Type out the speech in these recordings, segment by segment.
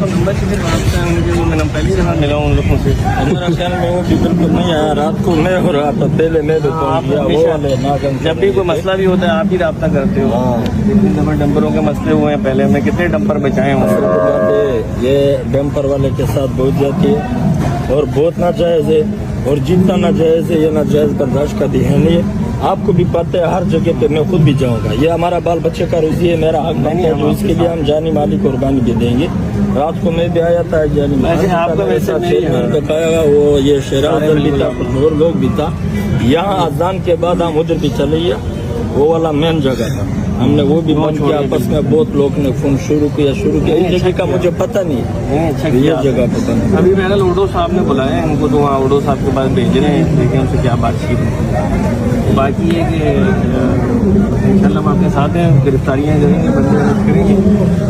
Number کتنے رابطہ ہے مجھے؟ میں پہلی دفعہ ملا ہوں ان لوگوں سے. میرا خیال میں وہ بھی بالکل نہیں آیا رات کو میں ہو رہا تھا پہلے میں جب بھی کوئی مسئلہ بھی ہوتا ہے آپ ہی رابطہ کرتے ہو. کتنے دفعہ ڈمپروں کے مسئلے ہوئے ہیں پہلے, ہم نے کتنے ڈمپر بچائے ہوں. یہ ڈمپر والے کے ساتھ بہت جاتی ہے اور بہت ناجائز ہے, اور جتنا ناجائز ہے یہ ناجائز برداشت کا ہے نہیں. آپ کو بھی پتہ ہے ہر جگہ پہ میں خود بھی جاؤں گا, یہ ہمارا بال بچے کا روزی ہے, میرا حق بنتا ہے جو اس کے لیے ہم جانی مالی قربانی بھی دیں گے. رات کو میں بھی آیا تھا جانی وہ یہ شیراز بھی تھا, کچھ اور لوگ بھی تھا. یہاں اذان کے بعد ہم ادھر بھی چلے گئے, وہ والا مین جگہ تھا, ہم نے وہ بھی بند کیا. آپس میں بہت لوگ نے فون شروع کیا اس جگہ کا مجھے پتہ نہیں ہے, یہ جگہ پتہ نہیں. ابھی میرا اوڈو صاحب نے بلایا ان کو, تو وہاں اوڈو صاحب کے پاس بھیج رہے ہیں, دیکھیں ان سے کیا بات چیت ہے. باقی یہ کہ انشاءاللہ ہم آپ کے ساتھ ہیں, گرفتاریاں کریں گے, بندے ارسٹ کریں گے.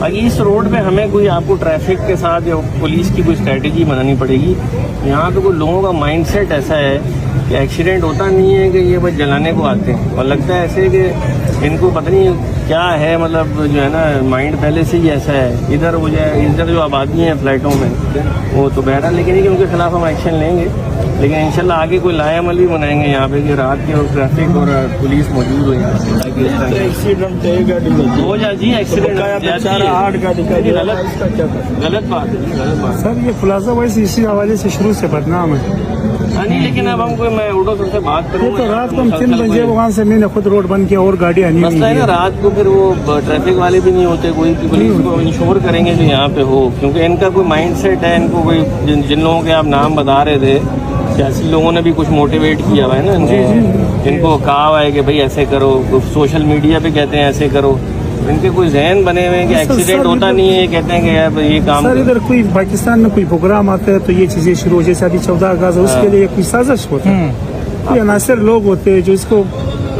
باقی اس روڈ پہ ہمیں کوئی آپ کو ٹریفک کے ساتھ یا پولیس کی کوئی اسٹریٹجی بنانی پڑے گی. یہاں پہ کوئی لوگوں کا مائنڈ سیٹ ایسا ہے کہ ایکسیڈنٹ ہوتا نہیں ہے کہ یہ بس جلانے کو آتے ہیں, اور لگتا ہے ایسے کہ ان کو پتہ نہیں کیا ہے, مطلب جو ہے نا مائنڈ پہلے سے ہی ایسا ہے. ادھر جو آبادی ہیں فلیٹوں میں وہ تو بہرحال, لیکن کہ ان کے خلاف ہم ایکشن لیں گے. لیکن انشاءاللہ آگے کوئی لائے عمل بھی بنائیں گے یہاں پہ کہ رات کے اور ٹریفک اور پولیس موجود ہو یہاں پہ. ایکسیڈنٹ ہو جائے جی, ایکسیڈنٹ غلط بات ہے سر. یہ خلاصہ ویسے اسی حوالے سے شروع سے بدنام ہے. نہیں, لیکن اب ہم کو میں اوڈو سب سے بات کروں تو رات کو ہم 3 بجے وہاں سے میں نے خود روڈ بند کیا اور گاڑیاں نہیں. مسئلہ ہے نا رات کو پھر وہ ٹریفک والے بھی نہیں ہوتے, کوئی پولیس کو انشور کریں گے جو یہاں پہ ہو, کیونکہ ان کا کوئی مائنڈ سیٹ ہے. ان کو کوئی جن لوگوں کے آپ نام بتا رہے تھے, سیاسی لوگوں نے بھی کچھ موٹیویٹ کیا ہوا ہے نا ان کو کہا ہوا ہے کہ بھائی ایسے کرو, سوشل میڈیا پہ کہتے ہیں ایسے کرو. ان کے کوئی ذہن بنے ہوئے ہیں کہ ایکسیڈنٹ ہوتا نہیں ہے, کہتے ہیں کہ یار یہ کام. سر ادھر کوئی پاکستان میں کوئی پروگرام آتا ہے تو یہ چیزیں شروع ہو, جیسے ابھی 14 اگست اس کے لیے کوئی سازش ہوتا ہے. کوئی عناصر لوگ ہوتے ہیں جو اس کو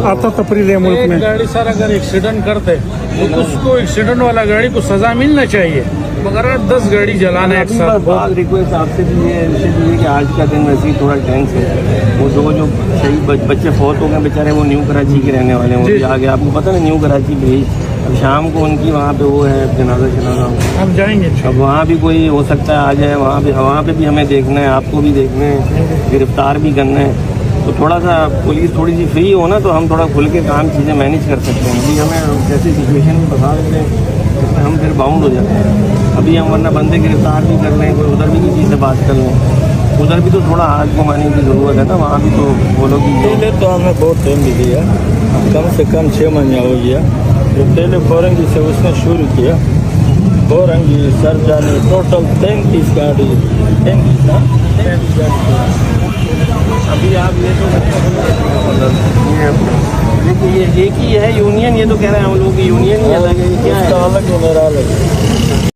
آتا تفریح ہے ملک میں. گاڑی سر اگر ایکسیڈنٹ کرتے تو اس کو ایکسیڈنٹ والا گاڑی کو سزا ملنا چاہیے, مگر 10 گاڑی جلانا ایک ساتھ. بات ریکویسٹ آپ سے بھی یہ کہ آج کا دن ویسے ہی تھوڑا ٹینس ہے. وہ جو شہید بچے فوت ہو گئے بیچارے, وہ نیو کراچی کے رہنے والے ہیں, وہ بھی آگے آپ کو پتہ نا نیو کراچی بھیج. اب شام کو ان کی وہاں پہ وہ ہے جنازہ ہم جائیں گے. اب وہاں بھی کوئی ہو سکتا ہے آ جائے, وہاں پہ بھی ہمیں دیکھنا ہے, آپ کو بھی دیکھنا ہے, گرفتار بھی کرنا ہے. تو تھوڑا سا پولیس تھوڑی سی فری ہو نا تو ہم تھوڑا کھل کے کام چیزیں مینیج کر سکتے ہیں. ابھی ہمیں جیسی سچویشن میں بتا دیتے ہیں اس میں ہم پھر باؤنڈ ہو جاتے ہیں. ابھی ہم ورنہ بندے گرفتار بھی کر لیں, کوئی ادھر بھی کسی سے بات کر لیں, ادھر بھی تو تھوڑا ہاتھ گھمانے کی ضرورت ہے نا, وہاں بھی تو بولو کہ پہلے تو ہمیں بہت ٹائم بھی دیا, کم سے کم 6 مہینہ ہو گیا. جو پہلے فورنگی سے اس نے شروع کیا, فورنگی سرجانی ٹوٹل 33 گاڑی. ابھی آپ یہ تو یہ ایک ہی ہے یونین, یہ تو کہہ رہے ہیں ہم لوگوں کی یونین ہی الگ ہے, کیا ہے الگ ہے میرا الگ.